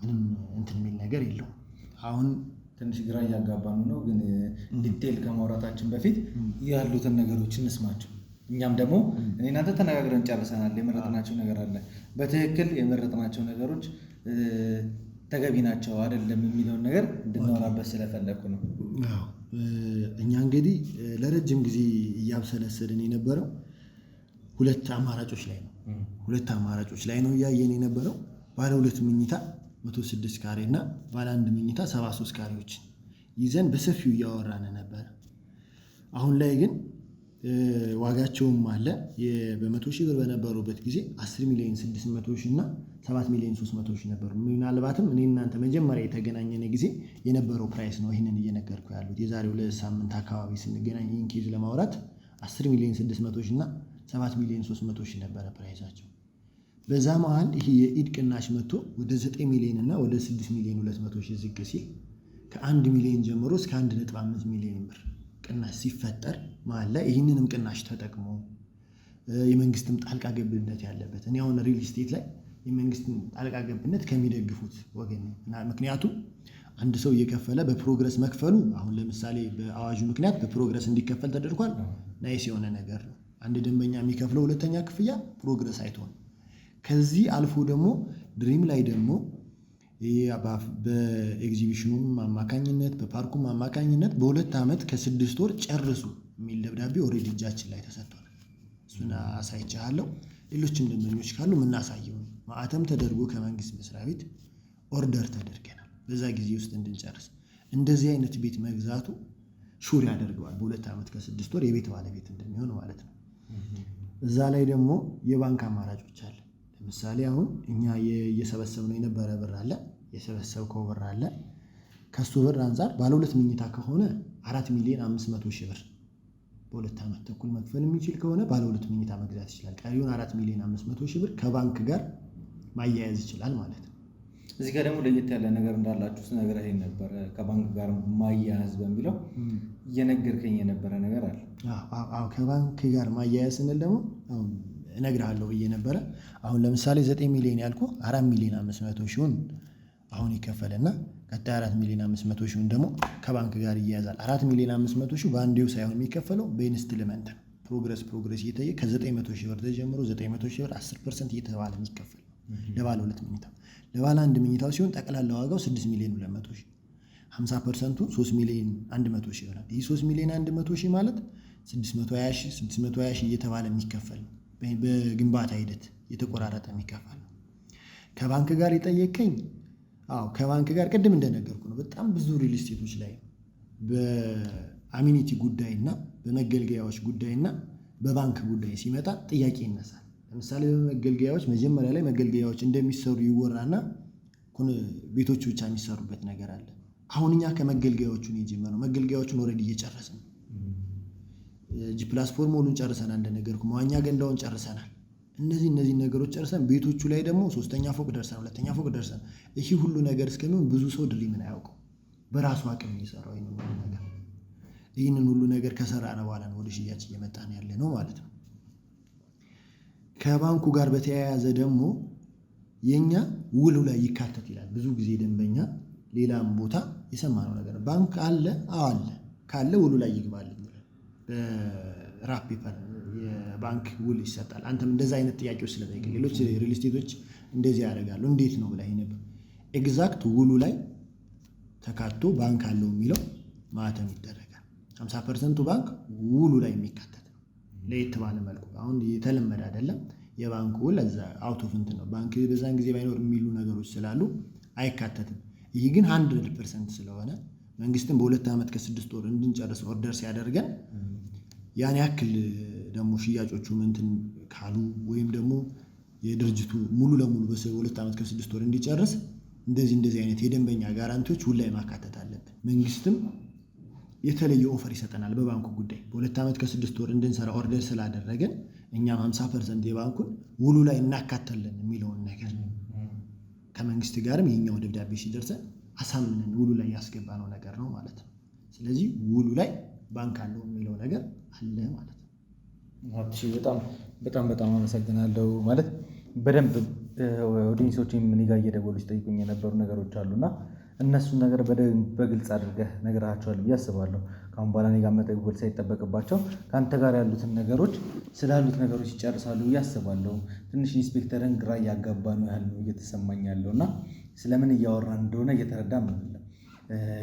ምንም እንትን የሚል ነገር የለውም። አሁን ትንሽ ግራ እያጋባን ነው፣ ግን ዲቴል ከማውራታችን በፊት ያሉትን ነገሮች እንስማቸው። እኛም ደግሞ እኔ እናንተ ተነጋግረን ጨርሰናል። የመረጥናቸው ነገር አለ። በትክክል የመረጥናቸው ነገሮች ተገቢ ናቸው አይደለም የሚለውን ነገር እንድናወራበት ስለፈለኩ ነው። እኛ እንግዲህ ለረጅም ጊዜ እያብሰለሰልን የነበረው 2 አማራጮች ላይ ነው። 2 አማራጮች ላይ ነው እያየን የነበረው። ባለ 2 መኝታ 106 ካሬ እና ባለ 1 መኝታ 73 ካሬዎችን ይዘን በሰፊው እያወራን ነበር። አሁን ላይ ግን ዋጋቸውም አለ። በ100 ሺህ ብር በነበሩበት ጊዜ 10 ሚሊዮን 600 ሺህ እና 7 ሚሊዮን 300 ሺህ ነበሩ። ምናልባትም እኔ እናንተ መጀመሪያ የተገናኘን ጊዜ የነበረው ፕራይስ ነው ይህንን እየነገርኩ ያሉት። የዛሬ 2 ሳምንት አካባቢ ስንገናኝ ይህን ኬዝ ለማውራት 10 ሚሊዮን 600 ሺህ እና 7 ሚሊዮን 300 ሺህ ነበረ ፕራይሳቸው። በዛ መሃል ይህ የኢድ ቅናሽ መጥቶ ወደ 9 ሚሊዮን እና ወደ 6 ሚሊዮን 200 ሺህ ዝቅ ሲል ከ1 ሚሊዮን ጀምሮ እስከ 1.5 ሚሊዮን ብር ቅናሽ ሲፈጠር መሀል ላይ ይህንንም ቅናሽ ተጠቅሞ የመንግስትም ጣልቃ ገብነት ያለበት እኔ አሁን ሪል ስቴት ላይ የመንግስትን ጣልቃ ገብነት ከሚደግፉት ወገን ነው። ምክንያቱም አንድ ሰው እየከፈለ በፕሮግረስ መክፈሉ አሁን ለምሳሌ በአዋጁ ምክንያት በፕሮግረስ እንዲከፈል ተደርጓል። ናይስ የሆነ ነገር ነው። አንድ ደንበኛ የሚከፍለው 2ኛ ክፍያ ፕሮግረስ አይቶ ነው። ከዚህ አልፎ ደግሞ ድሪም ላይ ደግሞ በኤግዚቢሽኑም አማካኝነት በፓርኩም አማካኝነት በ2 ዓመት ከ6 ወር ጨርሱ የሚል ደብዳቤ ኦልሬዲ እጃችን ላይ ተሰጥቷል። እሱን አሳይቻለሁ። ሌሎችም ደንበኞች ካሉ የምናሳየው ማዕተም ተደርጎ ከመንግስት መስሪያ ቤት ኦርደር ተደርገናል በዛ ጊዜ ውስጥ እንድንጨርስ። እንደዚህ አይነት ቤት መግዛቱ ሹር ያደርገዋል። በ2 ዓመት ከ6 ወር የቤት ባለቤት እንደሚሆን ማለት ነው። እዛ ላይ ደግሞ የባንክ አማራጮች አለ። ለምሳሌ አሁን እኛ እየሰበሰብነው የነበረ ብር አለ፣ የሰበሰብከው ብር አለ። ከሱ ብር አንጻር ባለ 2 መኝታ ከሆነ 4 ሚሊዮን 500 ሺህ ብር በ2 ዓመት ተኩል መክፈል የሚችል ከሆነ ባለ 2 መኝታ መግዛት ይችላል። ቀሪውን 4 ሚሊዮን 500 ሺህ ብር ከባንክ ጋር ማያያዝ ይችላል ማለት ነው። እዚህ ጋር ደግሞ ለየት ያለ ነገር እንዳላችሁ ስነግረህ ነበር። ከባንክ ጋር ማያያዝ በሚለው እየነገርከኝ የነበረ ነገር አለ። አዎ ከባንክ ጋር ማያያዝ ስንል ደግሞ እነግርሃለሁ ብዬ ነበረ። አሁን ለምሳሌ 9 ሚሊዮን ያልኩ 4 ሚሊዮን 500 ሺውን አሁን ይከፈልና ቀጣይ 4 ሚሊዮን 500 ሺውን ደግሞ ከባንክ ጋር ይያያዛል። 4 ሚሊዮን 500 ሺው በአንዴው ሳይሆን የሚከፈለው በኢንስትልመንት ነው። ፕሮግረስ እየታየ ከ900 ሺህ ብር ተጀምሮ 900 ሺህ ብር 10% እየተባለ የሚከፈል ለባለ 2 መኝታ። ለባለ 1 መኝታው ሲሆን ጠቅላላ ዋጋው 6 ሚሊዮን 200 ሺህ 50%ቱ 3 ሚሊዮን 100 ሺህ ይሆናል። ይህ 3 ሚሊዮን 100 ሺህ ማለት 620 ሺህ እየተባለ የሚከፈል ነው። በግንባታ ሂደት የተቆራረጠ የሚከፈል ነው። ከባንክ ጋር የጠየቀኝ ከባንክ ጋር ቅድም እንደነገርኩ ነው። በጣም ብዙ ሪል ስቴቶች ላይ በአሚኒቲ ጉዳይና በመገልገያዎች ጉዳይና በባንክ ጉዳይ ሲመጣ ጥያቄ ይነሳል። ለምሳሌ በመገልገያዎች መጀመሪያ ላይ መገልገያዎች እንደሚሰሩ ይወራና ቤቶች ብቻ የሚሰሩበት ነገር አለ። አሁን እኛ ከመገልገያዎቹ ነው የጀመረው። መገልገያዎቹን ኦልሬዲ እየጨረስን ነው። ጂ+4 ሞሉን ጨርሰናል፣ እንደነገርኩ መዋኛ ገንዳውን ጨርሰናል። እነዚህ ነገሮች ጨርሰን ቤቶቹ ላይ ደግሞ 3ኛ ፎቅ ደርሰን 2ኛ ፎቅ ደርሰን ይህ ሁሉ ነገር እስከሚሆን ብዙ ሰው ድሪምን አያውቀው። በራሱ አቅም እየሰራው ይህንን ሁሉ ነገር ከሰራን በኋላ ነው ወደ ሽያጭ እየመጣን ያለ ነው ማለት ነው። ከባንኩ ጋር በተያያዘ ደግሞ የኛ ውሉ ላይ ይካተት ይላል። ብዙ ጊዜ ደንበኛ ሌላም ቦታ የሰማነው ነገር ባንክ አለ አለ ካለ ውሉ ላይ ይግባል ይላል። በራፕ ፔፐር የባንክ ውል ይሰጣል። አንተም እንደዛ አይነት ጥያቄዎች ስለጠየቅ ሌሎች ሪል ስቴቶች እንደዚህ ያደርጋሉ እንዴት ነው ብለህ ነበር። ኤግዛክት ውሉ ላይ ተካቶ ባንክ አለው የሚለው ማህተም ይደረጋል። 50% ባንክ ውሉ ላይ የሚካተት ነው። ለየት ባለ መልኩ አሁን የተለመደ አይደለም። የባንክ ውል እዛ አውት ኦፍ እንትን ነው። ባንክ በዛን ጊዜ ባይኖር የሚሉ ነገሮች ስላሉ አይካተትም። ይህ ግን 100% ስለሆነ መንግስትም በ2 ዓመት ከ6 ወር እንድንጨርስ ኦርደር ሲያደርገን ያን ያክል ደግሞ ሽያጮቹ እንትን ካሉ ወይም ደግሞ የድርጅቱ ሙሉ ለሙሉ በ2 ዓመት ከ6 ወር እንዲጨርስ እንደዚህ አይነት የደንበኛ ጋራንቲዎች ውል ላይ ማካተት አለብን። መንግስትም የተለየ ኦፈር ይሰጠናል በባንኩ ጉዳይ በ2 ዓመት ከ6 ወር እንድንሰራ ኦርደር ስላደረገን እኛም 50% የባንኩን ውሉ ላይ እናካተለን የሚለውን ነገር ከመንግስት ጋርም የኛው ደብዳቤ ሲደርሰን አሳምነን ውሉ ላይ ያስገባነው ነገር ነው ማለት ነው። ስለዚህ ውሉ ላይ ባንክ አለው የሚለው ነገር አለ ማለት ነው። በጣም አመሰግናለሁ። ማለት በደንብ ኦዲየንሶቼም እኔ ጋር እየደወሉ ሲጠይቁኝ የነበሩ ነገሮች አሉና እነሱን ነገር በደንብ በግልጽ አድርገህ ነግረሃቸዋል ብዬ አስባለሁ። ከአሁን በኋላ እኔ ጋር መደወል ሳይጠበቅባቸው ከአንተ ጋር ያሉትን ነገሮች ስላሉት ነገሮች ይጨርሳሉ ብዬ አስባለሁ። ትንሽ ኢንስፔክተርን ግራ እያጋባ ነው ያህል ነው እየተሰማኝ ያለው እና ስለምን እያወራን እንደሆነ እየተረዳም አይደለም።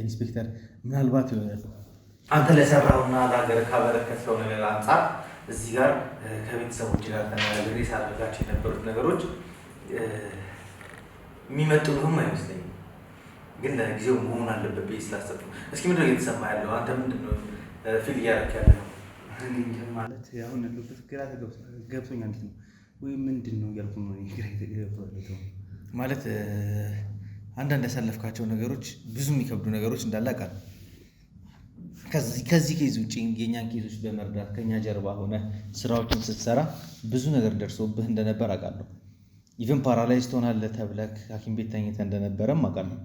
ኢንስፔክተር ምናልባት አንተ ለሰራውና ለሀገር ካበረከተው ነገር አንጻር እዚህ ጋር ከቤተሰቦች ጋር ተነጋግሬ ሳደርጋቸው የነበሩት ነገሮች የሚመጥኑህም አይመስለኝም። ግን ለጊዜው መሆን አለበት ብዬ ስላሰብኩ እስኪ ምንድነው እየተሰማ ያለው? አንተ ምንድነው ፊል እያደረክ ያለው? ማለት አሁን ያለበት ግራ ገብቶኛል። እንዴት ነው ወይ ምንድን ነው እያልኩ ነው ግራ የተገባለው። ማለት አንዳንድ ያሳለፍካቸው ነገሮች ብዙ የሚከብዱ ነገሮች እንዳለ አውቃለሁ። ከዚህ ኬዝ ውጭ የኛን ኬዞች በመርዳት ከኛ ጀርባ ሆነ ስራዎችን ስትሰራ ብዙ ነገር ደርሶብህ እንደነበር አውቃለሁ። ኢቨን ፓራላይዝ ትሆናለህ ተብለህ ሐኪም ቤት ተኝተህ እንደነበረም አውቃለሁ።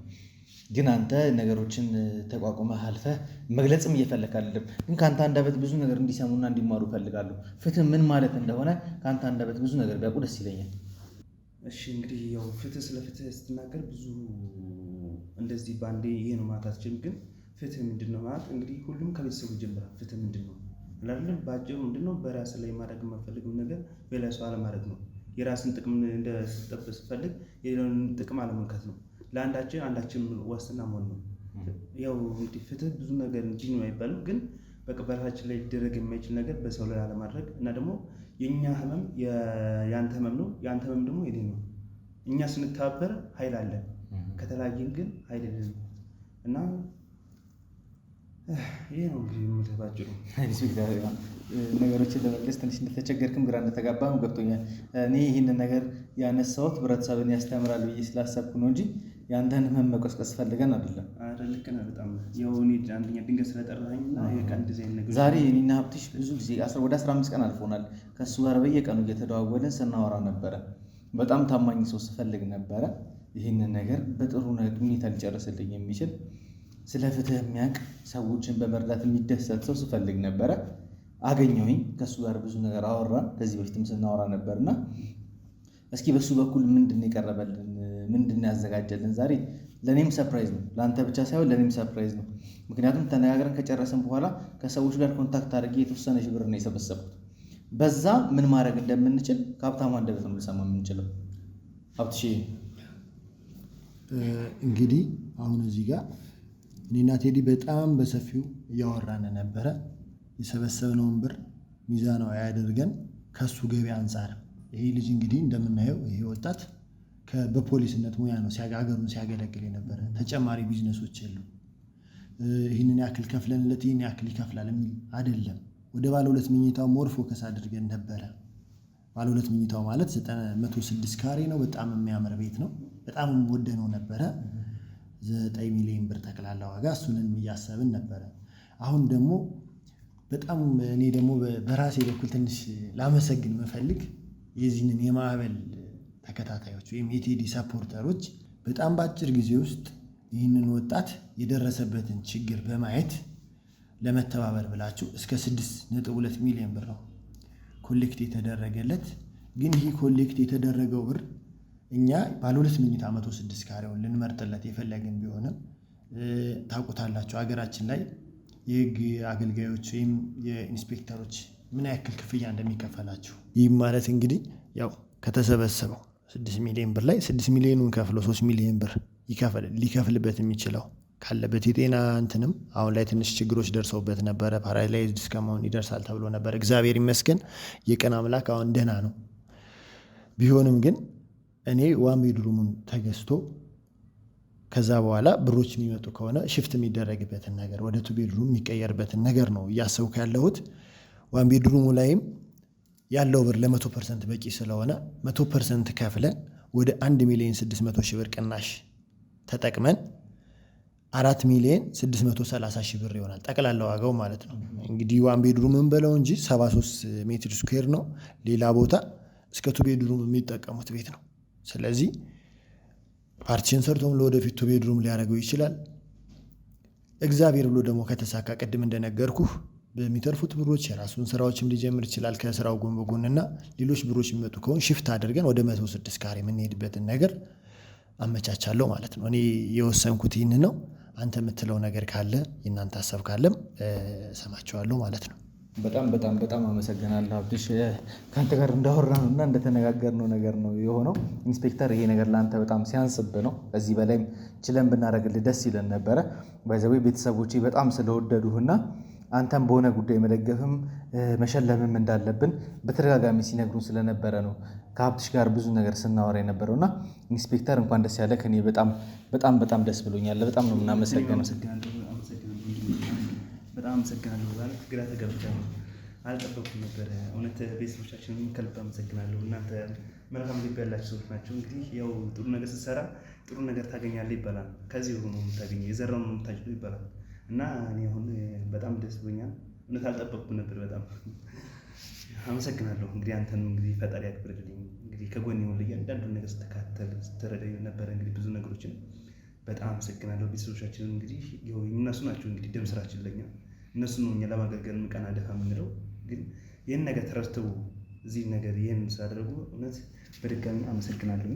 ግን አንተ ነገሮችን ተቋቁመህ አልፈህ መግለጽም እየፈለክ አይደለም። ግን ከአንተ አንደበት ብዙ ነገር እንዲሰሙና እንዲማሩ እፈልጋለሁ። ፍትህ ምን ማለት እንደሆነ ከአንተ አንደበት ብዙ ነገር ቢያውቁ ደስ ይለኛል። እሺ እንግዲህ ያው ፍትህ ስለ ፍትህ ስትናገር ብዙ እንደዚህ ባንዴ ይሄ ነው ማለት አትችልም። ግን ፍትህ ምንድን ነው ማለት እንግዲህ ሁሉም ከቤተሰቡ ይጀምራል። ፍትህ ምንድን ነው አይደለም? በአጭሩ ምንድን ነው በራስ ላይ ማድረግ የማፈልገው ነገር በሌላ ሰው አለማድረግ ነው። የራስን ጥቅም እንደስጠብቅ ስትፈልግ የሌላውን ጥቅም አለመንካት ነው። ለአንዳችን ዋስትና መሆን ነው። ያው እንግዲህ ፍትህ ብዙ ነገር እንጂ ነው አይባልም። ግን በቃ በራሳችን ላይ ሊደረግ የማይችል ነገር በሰው ላይ አለማድረግ እና ደግሞ የእኛ ህመም የአንተ ህመም ነው፣ የአንተ ህመም ደግሞ የኔ ነው። እኛ ስንተባበር ኃይል አለ፣ ከተለያየን ግን ኃይል የለንም እና ይሄ ነው እንግዲህ የምልህ ባጭሩ። ነገሮችን ለመግለጽ ትንሽ እንደተቸገርክም ግራ እንደተጋባም ገብቶኛል። እኔ ይህንን ነገር ያነሳሁት ህብረተሰብን ያስተምራል ብዬ ስላሰብኩ ነው እንጂ የአንተን ህመም መቀስቀስ ፈልገን አይደለም። ልክ ነህ በጣም ያው እኔ አንደኛ ድንገት ስለጠራኸኝ እና እንደዚህ አይነት ነገር ዛሬ እኔና ሀብትሽ ብዙ ጊዜ ወደ 15 ቀን አልፎናል ከእሱ ጋር በየቀኑ እየተደዋወልን ስናወራ ነበረ። በጣም ታማኝ ሰው ስፈልግ ነበረ። ይህንን ነገር በጥሩ ሁኔታ ሊጨርስልኝ የሚችል ስለ ፍትህ የሚያውቅ ሰዎችን በመርዳት የሚደሰት ሰው ስፈልግ ነበረ። አገኘሁኝ። ከእሱ ጋር ብዙ ነገር አወራን። ከዚህ በፊትም ስናወራ ነበርና እስኪ በሱ በኩል ምንድን የቀረበልን ምንድን ያዘጋጀልን ዛሬ ለእኔም ሰርፕራይዝ ነው። ለአንተ ብቻ ሳይሆን ለእኔም ሰርፕራይዝ ነው። ምክንያቱም ተነጋግረን ከጨረስን በኋላ ከሰዎች ጋር ኮንታክት አድርጌ የተወሰነ ሺህ ብር ነው የሰበሰብኩት። በዛ ምን ማድረግ እንደምንችል ከሀብታሙ አንደበት ነው ልሰማ የምንችለው። ሀብትሽ እንግዲህ አሁን እዚህ ጋር እኔና ቴዲ በጣም በሰፊው እያወራን ነበረ። የሰበሰብነውን ብር ሚዛናዊ ያደርገን ከሱ ገቢ አንጻር ይሄ ልጅ እንግዲህ እንደምናየው ይሄ ወጣት በፖሊስነት ሙያ ነው ሀገሩን ሲያገለግል የነበረ። ተጨማሪ ቢዝነሶች የሉ። ይህንን ያክል ከፍለንለት ይህን ያክል ይከፍላል የሚል አይደለም። ወደ ባለ 2 መኝታው ሞር ፎከስ አድርገን ነበረ። ባለ 2 መኝታው ማለት 106 ካሬ ነው። በጣም የሚያምር ቤት ነው። በጣም ወደነው ነበረ። 9 ሚሊዮን ብር ጠቅላላ ዋጋ፣ እሱንም እያሰብን ነበረ። አሁን ደግሞ በጣም እኔ ደግሞ በራሴ በኩል ትንሽ ላመሰግን መፈልግ የዚህንን የማዕበል ተከታታዮች ወይም የቴዲ ሰፖርተሮች በጣም በአጭር ጊዜ ውስጥ ይህንን ወጣት የደረሰበትን ችግር በማየት ለመተባበር ብላችሁ እስከ 6.2 ሚሊዮን ብር ነው ኮሌክት የተደረገለት። ግን ይህ ኮሌክት የተደረገው ብር እኛ ባለ 2 መኝታ 106 ካሬውን ልንመርጥለት የፈለግን ቢሆንም ታውቁታላችሁ ሀገራችን ላይ የህግ አገልጋዮች ወይም የኢንስፔክተሮች ምን ያክል ክፍያ እንደሚከፈላችሁ። ይህም ማለት እንግዲህ ያው ከተሰበሰበው 6 ሚሊዮን ብር ላይ 6 ሚሊዮኑን ከፍሎ 3 ሚሊዮን ብር ሊከፍልበት የሚችለው ካለበት የጤና እንትንም አሁን ላይ ትንሽ ችግሮች ደርሰውበት ነበረ። ፓራላይዝድ እስከመሆን ይደርሳል ተብሎ ነበር። እግዚአብሔር ይመስገን የቀን አምላክ አሁን ደህና ነው። ቢሆንም ግን እኔ ዋን ቤድሩሙን ተገዝቶ ከዛ በኋላ ብሮች የሚመጡ ከሆነ ሽፍት የሚደረግበትን ነገር ወደ 2 ቤድሩም የሚቀየርበትን ነገር ነው እያሰብኩ ያለሁት። ዋን ቤድሩሙ ላይም ያለው ብር ለ100% በቂ ስለሆነ 100% ከፍለን ወደ 1 ሚሊዮን 600 ሺህ ብር ቅናሽ ተጠቅመን 4 ሚሊዮን 630 ሺህ ብር ይሆናል ጠቅላላ ዋጋው ማለት ነው። እንግዲህ ዋን ቤድሩም እንበለው እንጂ 73 ሜትር ስኩዌር ነው። ሌላ ቦታ እስከ 2 ቤድሩም የሚጠቀሙት ቤት ነው። ስለዚህ ፓርቲሽን ሰርቶም ለወደፊት 2 ቤድሩም ሊያደርገው ይችላል። እግዚአብሔር ብሎ ደግሞ ከተሳካ ቅድም እንደነገርኩህ በሚተርፉት ብሮች የራሱን ስራዎችም ሊጀምር ይችላል ከስራው ጎን በጎንና ሌሎች ብሮች የሚመጡ ከሆን ሽፍት አድርገን ወደ 106 ካሬ የምንሄድበትን ነገር አመቻቻለሁ ማለት ነው። እኔ የወሰንኩት ይህን ነው። አንተ የምትለው ነገር ካለ የእናንተ ሀሳብ ካለም ሰማቸዋለሁ ማለት ነው። በጣም አመሰግናለሁ ሀብትሽ። ከአንተ ጋር እንዳወራነው እና እንደተነጋገርነው ነገር ነው የሆነው። ኢንስፔክተር ይሄ ነገር ለአንተ በጣም ሲያንስብህ ነው። ከዚህ በላይም ችለን ብናደርግልህ ደስ ይለን ነበረ። ባይዘዌ ቤተሰቦቼ በጣም ስለወደዱህና አንተም በሆነ ጉዳይ መደገፍም መሸለምም እንዳለብን በተደጋጋሚ ሲነግሩን ስለነበረ ነው ከሀብትሽ ጋር ብዙ ነገር ስናወራ የነበረው እና ኢንስፔክተር እንኳን ደስ ያለ። ከኔ በጣም ደስ ብሎኛል። በጣም ነው የምናመሰግነው። በጣም አመሰግናለሁ። ማለት ግራ ተገብቻለሁ፣ አልጠበኩም ነበረ። እውነት ቤተሰቦቻችንን ከልብ አመሰግናለሁ። እናንተ መልካም ልብ ያላችሁ ሰዎች ናቸው። እንግዲህ ያው ጥሩ ነገር ስትሰራ ጥሩ ነገር ታገኛለህ ይባላል። ከዚህ ነው የምታገኘው፣ የዘራውን ነው የምታጭደው ይባላል እና እኔ አሁን በጣም ደስ ብሎኛል። እውነት አልጠበኩም ነበር። በጣም አመሰግናለሁ። እንግዲህ አንተን እንግዲህ ፈጣሪ ያክብርልኝ። እንግዲህ ከጎን ይሁን እያንዳንዱን ነገር ስትከታተል ስትረዳኝ ነበረ። እንግዲህ ብዙ ነገሮችን በጣም አመሰግናለሁ። ቤተሰቦቻችንን እንግዲህ እነሱ ናቸው እንግዲህ ደም ስራችን ለኛ እነሱ ነው እኛ ለማገልገል ምቀና ደፋ የምንለው። ግን ይህን ነገር ተረድተው እዚህ ነገር ይህን ስላደረጉ እውነት በድጋሚ አመሰግናለሁ።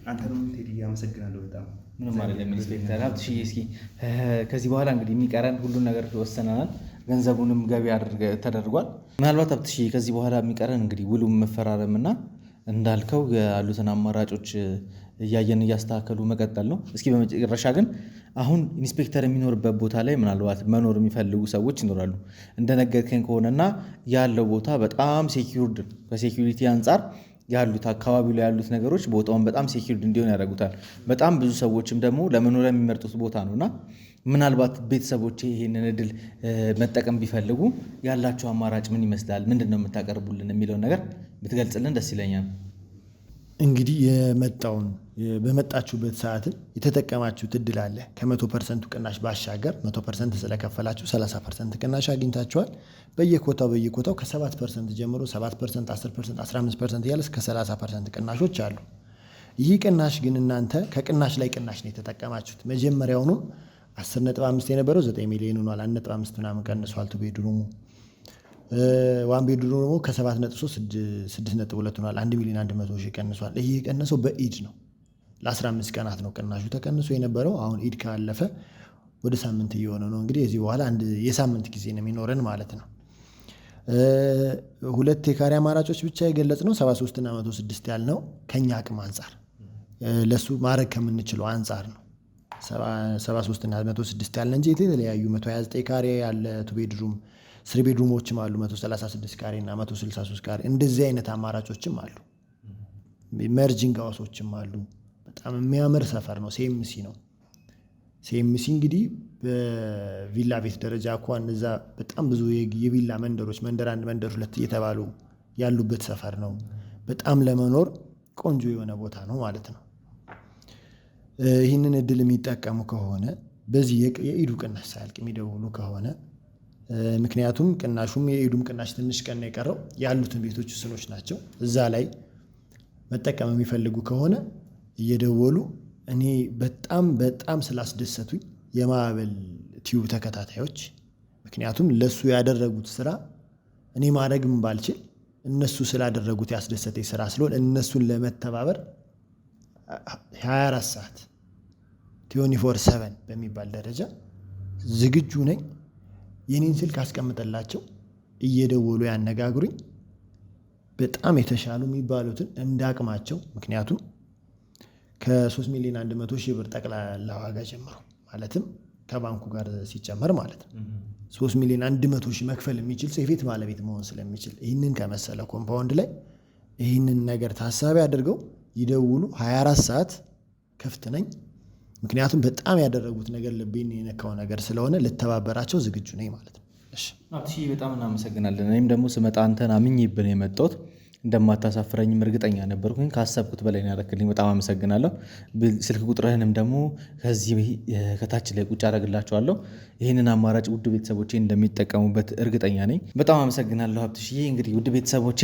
አንተንም ቴዲ አመሰግናለሁ በጣም። ምንም አይደለም ኢንስፔክተር ሀብትሽዬ። እስኪ ከዚህ በኋላ እንግዲህ የሚቀረን ሁሉን ነገር ወሰነናል። ገንዘቡንም ገቢ ተደርጓል። ምናልባት ሀብትሽዬ ከዚህ በኋላ የሚቀረን እንግዲህ ውሉም መፈራረምና እንዳልከው ያሉትን አማራጮች እያየን እያስተካከሉ መቀጠል ነው። እስኪ በመጨረሻ ግን አሁን ኢንስፔክተር የሚኖርበት ቦታ ላይ ምናልባት መኖር የሚፈልጉ ሰዎች ይኖራሉ እንደነገርከኝ ከሆነና ያለው ቦታ በጣም ሴኪዩርድ፣ ከሴኪዩሪቲ አንጻር ያሉት አካባቢው ላይ ያሉት ነገሮች ቦታውን በጣም ሴኪዩርድ እንዲሆን ያደርጉታል። በጣም ብዙ ሰዎችም ደግሞ ለመኖሪያ የሚመርጡት ቦታ ነውና ምናልባት ቤተሰቦቼ ይህንን እድል መጠቀም ቢፈልጉ ያላቸው አማራጭ ምን ይመስላል፣ ምንድን ነው የምታቀርቡልን የሚለውን ነገር ብትገልጽልን ደስ ይለኛል። እንግዲህ በመጣችሁበት ሰዓትን የተጠቀማችሁት እድል አለ። ከ100% ቅናሽ ባሻገር 100% ስለከፈላችሁ 30% ቅናሽ አግኝታችኋል። በየኮታው ከ7% ጀምሮ 7%፣ 10%፣ 15% እያለ እስከ 30% ቅናሾች አሉ። ይህ ቅናሽ ግን እናንተ ከቅናሽ ላይ ቅናሽ ነው የተጠቀማችሁት። መጀመሪያውኑ 10.5 የነበረው 9 ሚሊዮን ሆኗል። 1.5 ምናምን ቀንሷል። 2 ቤድሩሙ ዋን ቤድሩም ደግሞ ከ7.3 6.2 ሆኗል። 1 ሚሊዮን 100 ሺህ ቀንሷል። ይህ የቀነሰው በኢድ ነው። ለ15 ቀናት ነው ቅናሹ ተቀንሶ የነበረው። አሁን ኢድ ካለፈ ወደ ሳምንት እየሆነ ነው። እንግዲህ የዚህ በኋላ አንድ የሳምንት ጊዜ ነው የሚኖረን ማለት ነው። 2 የካሬ አማራጮች ብቻ የገለጽ ነው 73 እና 106 ያልነው ከኛ አቅም አንጻር ለሱ ማድረግ ከምንችለው አንጻር ነው 73 እና 106 ያልን እንጂ የተለያዩ 129 ካሬ ያለ 2 ቤድሩም 3 ቤድሩሞችም አሉ። 136 ካሬ እና 163 ካሬ እንደዚህ አይነት አማራጮችም አሉ። መርጂንግ ሃውሶችም አሉ። በጣም የሚያምር ሰፈር ነው። ሴምሲ ነው። ሴምሲ እንግዲህ በቪላ ቤት ደረጃ እንኳን እዛ በጣም ብዙ የቪላ መንደሮች መንደር 1 መንደር 2 እየተባሉ ያሉበት ሰፈር ነው። በጣም ለመኖር ቆንጆ የሆነ ቦታ ነው ማለት ነው። ይህንን እድል የሚጠቀሙ ከሆነ በዚህ የኢዱ ቅናሽ ሳያልቅ የሚደውሉ ከሆነ ምክንያቱም ቅናሹም የኢዱም ቅናሽ ትንሽ ቀን ነው የቀረው፣ ያሉትን ቤቶች ውስኖች ናቸው። እዛ ላይ መጠቀም የሚፈልጉ ከሆነ እየደወሉ እኔ በጣም ስላስደሰቱኝ የማዕበል ቲዩብ ተከታታዮች፣ ምክንያቱም ለሱ ያደረጉት ስራ እኔ ማድረግም ባልችል እነሱ ስላደረጉት ያስደሰተኝ ስራ ስለሆነ እነሱን ለመተባበር 24 ሰዓት 24/7 በሚባል ደረጃ ዝግጁ ነኝ። የኔን ስልክ አስቀምጠላቸው እየደወሉ ያነጋግሩኝ። በጣም የተሻሉ የሚባሉትን እንዳቅማቸው፣ ምክንያቱም ከ3,100,000 ብር ጠቅላላ ዋጋ ጀምሮ ማለትም ከባንኩ ጋር ሲጨመር ማለት ነው 3,100,000 መክፈል የሚችል ሰው የቤት ባለቤት መሆን ስለሚችል ይህንን ከመሰለ ኮምፓውንድ ላይ ይህንን ነገር ታሳቢ አድርገው ይደውሉ። 24 ሰዓት ክፍት ነኝ። ምክንያቱም በጣም ያደረጉት ነገር ልቤን የነካው ነገር ስለሆነ ልተባበራቸው ዝግጁ ነኝ ማለት ነው። እሺ በጣም እናመሰግናለን። እኔም ደግሞ ስመጣ አንተን አምኜብህ ነው የመጣሁት። እንደማታሳፍረኝም እርግጠኛ ነበርኩኝ። ካሰብኩት በላይ ነው ያደረክልኝ። በጣም አመሰግናለሁ። ስልክ ቁጥርህንም ደግሞ ከዚህ ከታች ላይ ቁጭ አደርግላቸዋለሁ። ይህንን አማራጭ ውድ ቤተሰቦቼ እንደሚጠቀሙበት እርግጠኛ ነኝ። በጣም አመሰግናለሁ ሀብትሽዬ። እንግዲህ ውድ ቤተሰቦቼ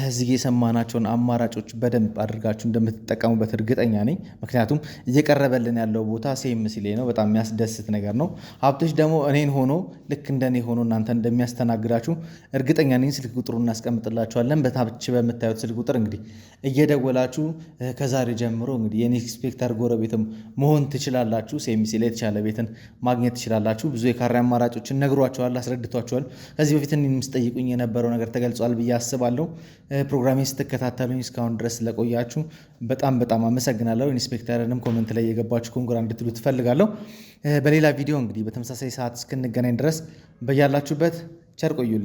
እዚህ የሰማናቸውን አማራጮች በደንብ አድርጋችሁ እንደምትጠቀሙበት እርግጠኛ ነኝ። ምክንያቱም እየቀረበልን ያለው ቦታ ሴምሲ ላይ ነው። በጣም የሚያስደስት ነገር ነው። ሀብትሽ ደግሞ እኔን ሆኖ ልክ እንደኔ ሆኖ እናንተ እንደሚያስተናግዳችሁ እርግጠኛ ነኝ። ስልክ ቁጥሩን እናስቀምጥላችኋለን። በታች በምታዩት ስልክ ቁጥር እንግዲህ እየደወላችሁ ከዛሬ ጀምሮ እንግዲህ የኢንስፔክተር ጎረቤትም መሆን ትችላላችሁ። ሴሚሲ ላይ የተሻለ ቤትን ማግኘት ትችላላችሁ። ብዙ የካሬ አማራጮችን ነግሯቸዋል፣ አስረድቷቸዋል። ከዚህ በፊት የምትጠይቁኝ የነበረው ነገር ተገልጿል ብዬ አስባለሁ። ፕሮግራሜን ስትከታተሉኝ እስካሁን ድረስ ለቆያችሁ በጣም አመሰግናለሁ። ኢንስፔክተርንም ኮመንት ላይ የገባችሁ ኮንግራ እንድትሉ ትፈልጋለሁ። በሌላ ቪዲዮ እንግዲህ በተመሳሳይ ሰዓት እስክንገናኝ ድረስ በያላችሁበት ቸር ቆዩልኝ።